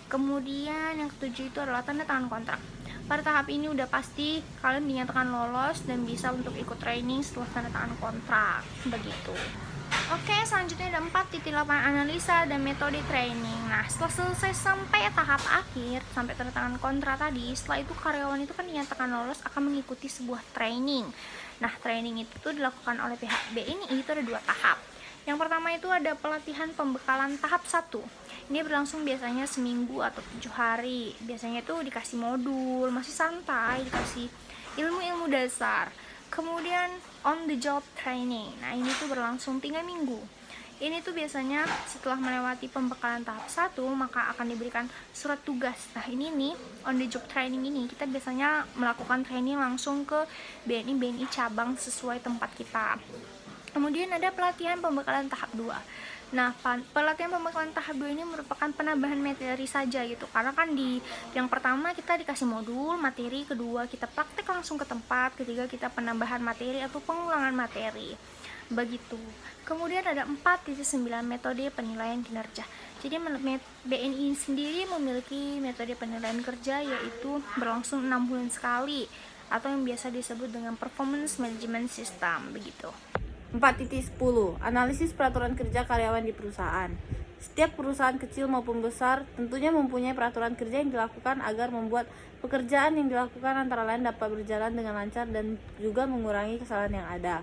Kemudian yang ketujuh itu adalah tanda tangan kontrak. Pada tahap ini udah pasti kalian dinyatakan lolos dan bisa untuk ikut training setelah tanda tangan kontrak, begitu. Oke, selanjutnya ada 4.8 analisa dan metode training. Nah, setelah selesai sampai tahap akhir, sampai tanda tangan kontrak tadi, setelah itu karyawan itu kan dinyatakan lolos akan mengikuti sebuah training. Nah, training itu tuh dilakukan oleh pihak BNI, itu ada 2 tahap. Yang pertama itu ada pelatihan pembekalan tahap 1. Ini berlangsung biasanya seminggu atau 7 hari. Biasanya itu dikasih modul, masih santai, dikasih ilmu-ilmu dasar. Kemudian on the job training. Nah, ini tuh berlangsung 3 minggu. Ini tuh biasanya setelah melewati pembekalan tahap 1, maka akan diberikan surat tugas. Nah, ini nih, on the job training ini, kita biasanya melakukan training langsung ke BNI cabang sesuai tempat kita. Kemudian ada pelatihan pembekalan tahap 2. Nah, pelatihan pembekalan tahap 2 ini merupakan penambahan materi saja gitu. Karena kan di yang pertama kita dikasih modul, materi, kedua kita praktek langsung ke tempat, ketiga kita penambahan materi atau pengulangan materi. Begitu. Kemudian ada 4.9 metode penilaian kinerja. Jadi BNI sendiri memiliki metode penilaian kerja, yaitu berlangsung 6 bulan sekali atau yang biasa disebut dengan performance management system, begitu. 4.10 Analisis peraturan kerja karyawan di perusahaan. Setiap perusahaan kecil maupun besar tentunya mempunyai peraturan kerja yang dilakukan agar membuat pekerjaan yang dilakukan antara lain dapat berjalan dengan lancar dan juga mengurangi kesalahan yang ada.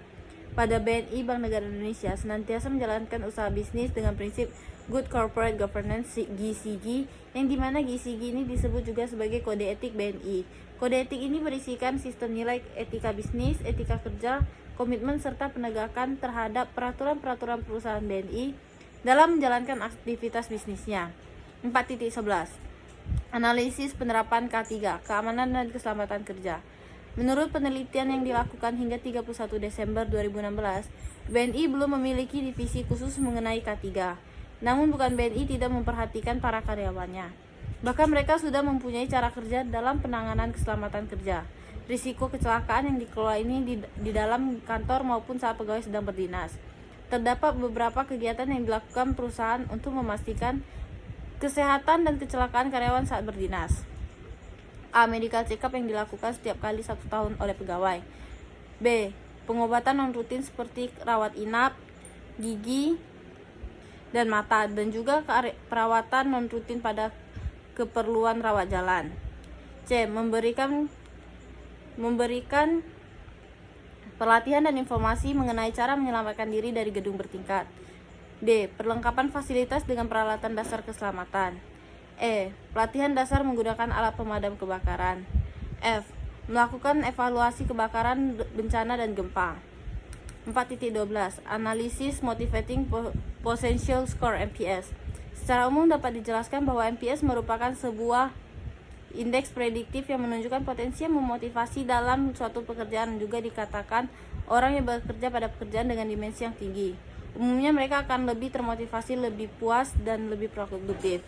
Pada BNI Bank Negara Indonesia senantiasa menjalankan usaha bisnis dengan prinsip Good Corporate Governance (GCG), yang dimana GCG ini disebut juga sebagai kode etik BNI. Kode etik ini berisikan sistem nilai etika bisnis, etika kerja, komitmen serta penegakan terhadap peraturan-peraturan perusahaan BNI dalam menjalankan aktivitas bisnisnya. 4.11 Analisis penerapan K3, keamanan dan keselamatan kerja. Menurut penelitian yang dilakukan hingga 31 Desember 2016, BNI belum memiliki divisi khusus mengenai K3. Namun bukan BNI tidak memperhatikan para karyawannya. Bahkan mereka sudah mempunyai cara kerja dalam penanganan keselamatan kerja. Risiko kecelakaan yang dikelola ini di dalam kantor maupun saat pegawai sedang berdinas. Terdapat beberapa kegiatan yang dilakukan perusahaan untuk memastikan kesehatan dan kecelakaan karyawan saat berdinas. A. Medical check-up yang dilakukan setiap kali 1 tahun oleh pegawai. B. Pengobatan non-rutin seperti rawat inap, gigi, dan mata, dan juga perawatan non-rutin pada keperluan rawat jalan. C. Memberikan pelatihan dan informasi mengenai cara menyelamatkan diri dari gedung bertingkat. D. Perlengkapan fasilitas dengan peralatan dasar keselamatan. E. Pelatihan dasar menggunakan alat pemadam kebakaran. F. Melakukan evaluasi kebakaran, bencana, dan gempa. 4.12 Analisis Motivating Potential Score (MPS). Secara umum dapat dijelaskan bahwa MPS merupakan sebuah indeks prediktif yang menunjukkan potensi yang memotivasi dalam suatu pekerjaan. Juga dikatakan orang yang bekerja pada pekerjaan dengan dimensi yang tinggi. Umumnya mereka akan lebih termotivasi, lebih puas, dan lebih produktif.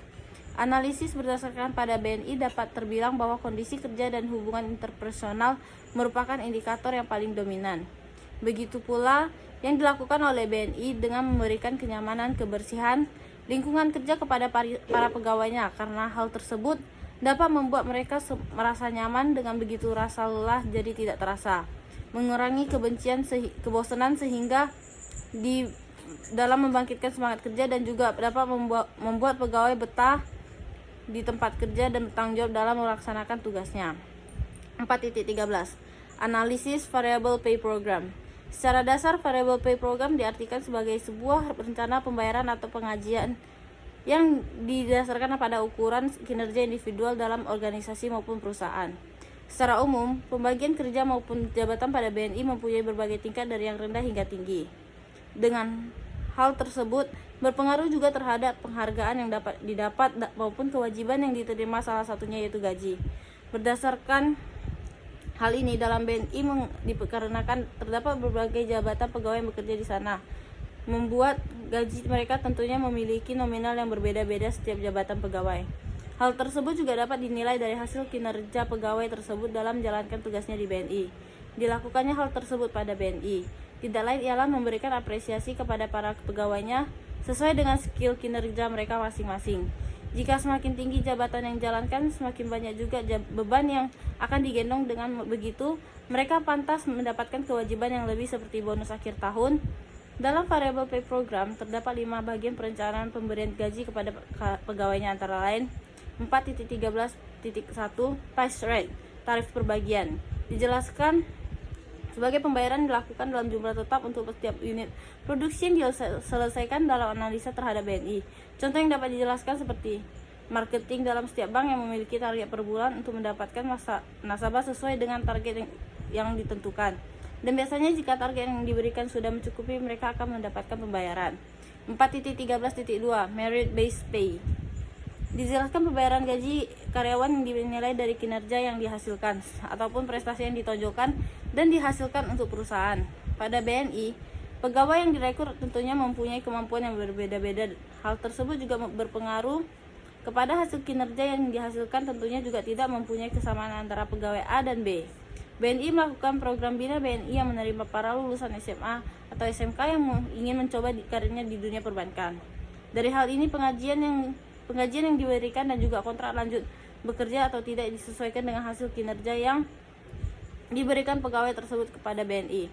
Analisis berdasarkan pada BNI dapat terbilang bahwa kondisi kerja dan hubungan interpersonal merupakan indikator yang paling dominan. Begitu pula yang dilakukan oleh BNI dengan memberikan kenyamanan, kebersihan, lingkungan kerja kepada para pegawainya, karena hal tersebut dapat membuat mereka merasa nyaman. Dengan begitu rasa lelah jadi tidak terasa, mengurangi kebosanan sehingga di dalam membangkitkan semangat kerja, dan juga dapat membuat pegawai betah di tempat kerja dan bertanggung jawab dalam melaksanakan tugasnya. 4.13 Analisis Variable Pay Program. Secara dasar, Variable Pay Program diartikan sebagai sebuah rencana pembayaran atau pengajian yang didasarkan pada ukuran kinerja individual dalam organisasi maupun perusahaan. Secara umum, pembagian kerja maupun jabatan pada BNI mempunyai berbagai tingkat dari yang rendah hingga tinggi. Dengan Hal tersebut berpengaruh juga terhadap penghargaan yang dapat didapat maupun kewajiban yang diterima, salah satunya yaitu gaji. Berdasarkan hal ini dalam BNI dikarenakan terdapat berbagai jabatan pegawai yang bekerja di sana, membuat gaji mereka tentunya memiliki nominal yang berbeda-beda setiap jabatan pegawai. Hal tersebut juga dapat dinilai dari hasil kinerja pegawai tersebut dalam menjalankan tugasnya di BNI. Dilakukannya hal tersebut pada BNI tidak lain ialah memberikan apresiasi kepada para pegawainya sesuai dengan skill kinerja mereka masing-masing. Jika semakin tinggi jabatan yang dijalankan, semakin banyak juga beban yang akan digendong. Dengan begitu, mereka pantas mendapatkan kewajiban yang lebih seperti bonus akhir tahun. Dalam variable pay program, terdapat 5 bagian perencanaan pemberian gaji kepada pegawainya, antara lain 4.13.1 price rate, tarif perbagian. Dijelaskan sebagai pembayaran dilakukan dalam jumlah tetap untuk setiap unit produksi yang diselesaikan dalam analisa terhadap BNI. Contoh yang dapat dijelaskan seperti marketing dalam setiap bank yang memiliki target per bulan untuk mendapatkan nasabah sesuai dengan target yang ditentukan. Dan biasanya jika target yang diberikan sudah mencukupi, mereka akan mendapatkan pembayaran. 4.13.2 Merit Based Pay. Dijelaskan pembayaran gaji karyawan yang dinilai dari kinerja yang dihasilkan ataupun prestasi yang ditonjolkan dan dihasilkan untuk perusahaan. Pada BNI, pegawai yang direkrut tentunya mempunyai kemampuan yang berbeda-beda. Hal tersebut juga berpengaruh kepada hasil kinerja yang dihasilkan, tentunya juga tidak mempunyai kesamaan antara pegawai A dan B. BNI melakukan program Bina BNI yang menerima para lulusan SMA atau SMK yang ingin mencoba karirnya di dunia perbankan. Dari hal ini pengajian yang diberikan dan juga kontrak lanjut bekerja atau tidak disesuaikan dengan hasil kinerja yang diberikan pegawai tersebut kepada BNI.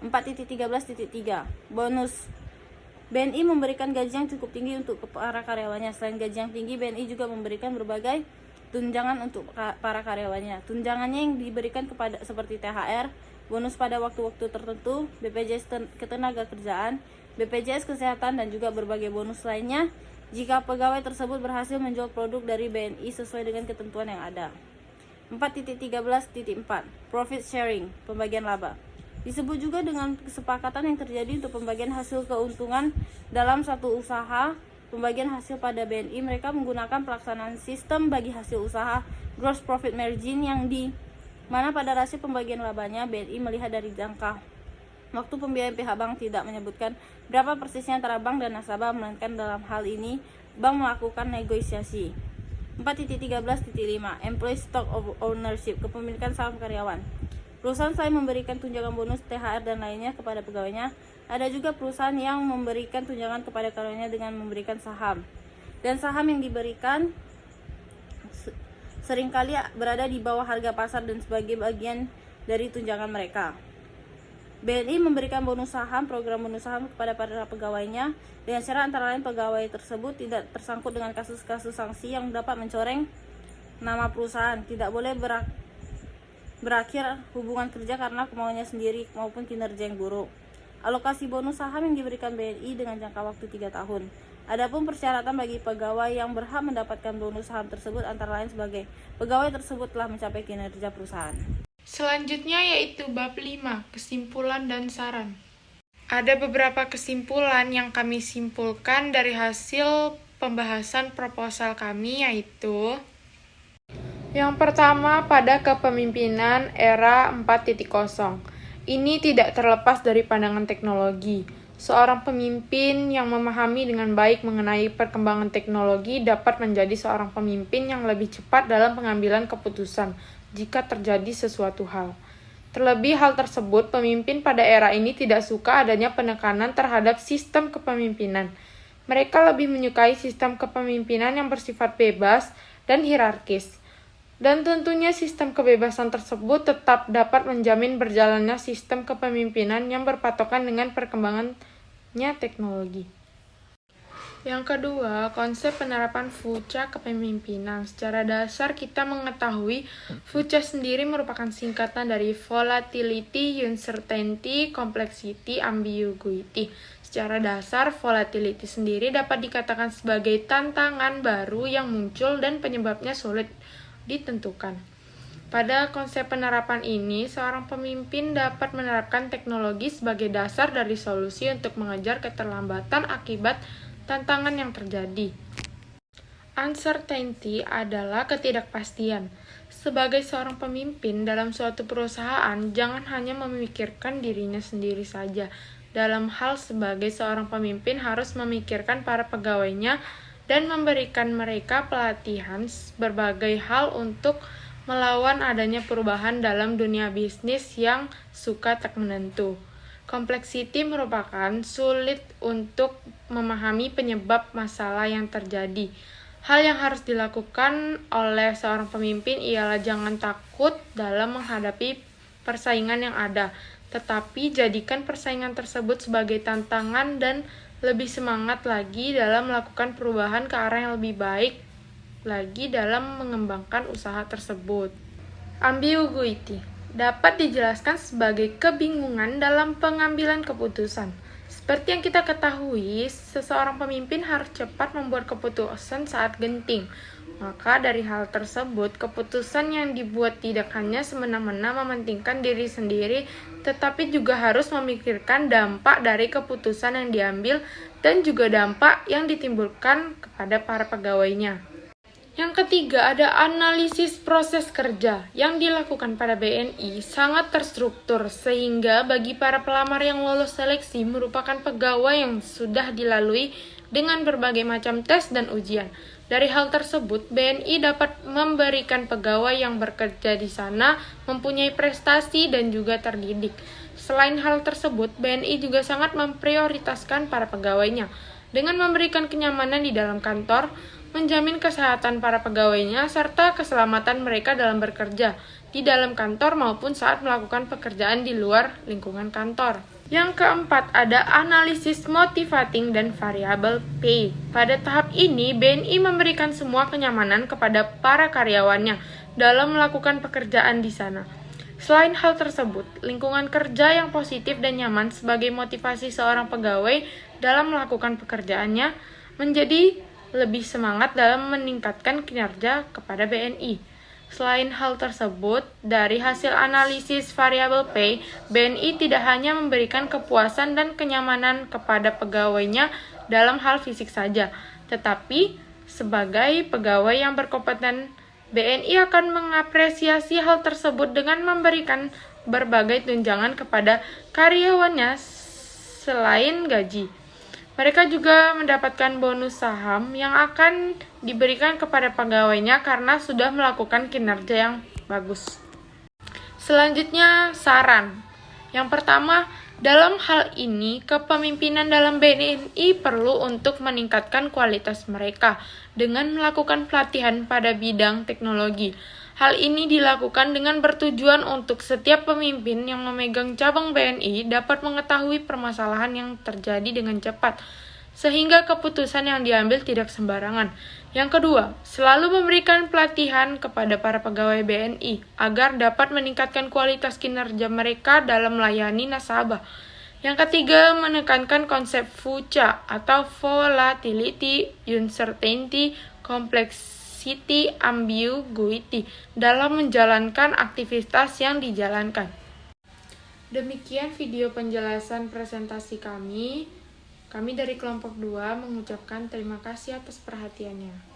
4.13.3 Bonus. BNI memberikan gaji yang cukup tinggi untuk para karyawannya. Selain gaji yang tinggi, BNI juga memberikan berbagai tunjangan untuk para karyawannya. Tunjangannya yang diberikan kepada seperti THR, bonus pada waktu-waktu tertentu, BPJS Ketenagakerjaan, BPJS Kesehatan, dan juga berbagai bonus lainnya jika pegawai tersebut berhasil menjual produk dari BNI sesuai dengan ketentuan yang ada. 4.13.4 Profit Sharing, pembagian laba. Disebut juga dengan kesepakatan yang terjadi untuk pembagian hasil keuntungan dalam satu usaha. Pembagian hasil pada BNI, mereka menggunakan pelaksanaan sistem bagi hasil usaha gross profit margin, yang di mana pada rasio pembagian labanya BNI melihat dari jangka waktu pembiayaan. Pihak bank tidak menyebutkan berapa persisnya antara bank dan nasabah, melainkan dalam hal ini bank melakukan negosiasi. 4.13.5 Employee Stock of Ownership, kepemilikan saham karyawan. Perusahaan selain memberikan tunjangan bonus, THR, dan lainnya kepada pegawainya, ada juga perusahaan yang memberikan tunjangan kepada karyawannya dengan memberikan saham. Dan saham yang diberikan seringkali berada di bawah harga pasar dan sebagai bagian dari tunjangan mereka. BNI memberikan bonus saham, program bonus saham kepada para pegawainya dengan syarat antara lain pegawai tersebut tidak tersangkut dengan kasus-kasus sanksi yang dapat mencoreng nama perusahaan, tidak boleh berakhir hubungan kerja karena kemauannya sendiri maupun kinerja yang buruk. Alokasi bonus saham yang diberikan BNI dengan jangka waktu 3 tahun. Adapun persyaratan bagi pegawai yang berhak mendapatkan bonus saham tersebut antara lain sebagai pegawai tersebut telah mencapai kinerja perusahaan. Selanjutnya yaitu bab 5, kesimpulan dan saran. Ada beberapa kesimpulan yang kami simpulkan dari hasil pembahasan proposal kami, yaitu yang pertama, pada kepemimpinan era 4.0. Ini tidak terlepas dari pandangan teknologi. Seorang pemimpin yang memahami dengan baik mengenai perkembangan teknologi dapat menjadi seorang pemimpin yang lebih cepat dalam pengambilan keputusan jika terjadi sesuatu hal. Terlebih hal tersebut, pemimpin pada era ini tidak suka adanya penekanan terhadap sistem kepemimpinan. Mereka lebih menyukai sistem kepemimpinan yang bersifat bebas dan hierarkis. Dan tentunya sistem kebebasan tersebut tetap dapat menjamin berjalannya sistem kepemimpinan yang berpatokan dengan perkembangannya teknologi. Yang kedua, konsep penerapan VUCA kepemimpinan. Secara dasar kita mengetahui VUCA sendiri merupakan singkatan dari Volatility, Uncertainty, Complexity, Ambiguity. Secara dasar, volatility sendiri dapat dikatakan sebagai tantangan baru yang muncul dan penyebabnya sulit ditentukan. Pada konsep penerapan ini, seorang pemimpin dapat menerapkan teknologi sebagai dasar dari solusi untuk mengejar keterlambatan akibat tantangan yang terjadi. Uncertainty adalah ketidakpastian. Sebagai seorang pemimpin dalam suatu perusahaan, jangan hanya memikirkan dirinya sendiri saja. Dalam hal sebagai seorang pemimpin harus memikirkan para pegawainya dan memberikan mereka pelatihan berbagai hal untuk melawan adanya perubahan dalam dunia bisnis yang suka tak menentu. Complexity merupakan sulit untuk memahami penyebab masalah yang terjadi. Hal yang harus dilakukan oleh seorang pemimpin ialah jangan takut dalam menghadapi persaingan yang ada, tetapi jadikan persaingan tersebut sebagai tantangan dan lebih semangat lagi dalam melakukan perubahan ke arah yang lebih baik lagi dalam mengembangkan usaha tersebut. Ambiguity dapat dijelaskan sebagai kebingungan dalam pengambilan keputusan. Seperti yang kita ketahui, seseorang pemimpin harus cepat membuat keputusan saat genting. Maka dari hal tersebut, keputusan yang dibuat tidak hanya semena-mena mementingkan diri sendiri, tetapi juga harus memikirkan dampak dari keputusan yang diambil dan juga dampak yang ditimbulkan kepada para pegawainya. Yang ketiga, ada analisis proses kerja yang dilakukan pada BNI sangat terstruktur sehingga bagi para pelamar yang lolos seleksi merupakan pegawai yang sudah dilalui dengan berbagai macam tes dan ujian. Dari hal tersebut, BNI dapat memberikan pegawai yang bekerja di sana mempunyai prestasi dan juga terdidik. Selain hal tersebut, BNI juga sangat memprioritaskan para pegawainya dengan memberikan kenyamanan di dalam kantor, menjamin kesehatan para pegawainya, serta keselamatan mereka dalam bekerja di dalam kantor maupun saat melakukan pekerjaan di luar lingkungan kantor. Yang keempat, ada analisis motivating dan variable pay. Pada tahap ini, BNI memberikan semua kenyamanan kepada para karyawannya dalam melakukan pekerjaan di sana. Selain hal tersebut, lingkungan kerja yang positif dan nyaman sebagai motivasi seorang pegawai dalam melakukan pekerjaannya menjadi lebih semangat dalam meningkatkan kinerja kepada BNI. Selain hal tersebut, dari hasil analisis variable pay, BNI tidak hanya memberikan kepuasan dan kenyamanan kepada pegawainya dalam hal fisik saja, tetapi sebagai pegawai yang berkompeten, BNI akan mengapresiasi hal tersebut dengan memberikan berbagai tunjangan kepada karyawannya selain gaji. Mereka juga mendapatkan bonus saham yang akan diberikan kepada pegawainya karena sudah melakukan kinerja yang bagus. Selanjutnya, saran. Yang pertama, dalam hal ini, kepemimpinan dalam BNI perlu untuk meningkatkan kualitas mereka dengan melakukan pelatihan pada bidang teknologi. Hal ini dilakukan dengan bertujuan untuk setiap pemimpin yang memegang cabang BNI dapat mengetahui permasalahan yang terjadi dengan cepat, sehingga keputusan yang diambil tidak sembarangan. Yang kedua, selalu memberikan pelatihan kepada para pegawai BNI agar dapat meningkatkan kualitas kinerja mereka dalam melayani nasabah. Yang ketiga, menekankan konsep VUCA atau Volatility, Uncertainty, Complexity, Ambiguity dalam menjalankan aktivitas yang dijalankan. Demikian video penjelasan presentasi kami. Kami dari kelompok 2 mengucapkan terima kasih atas perhatiannya.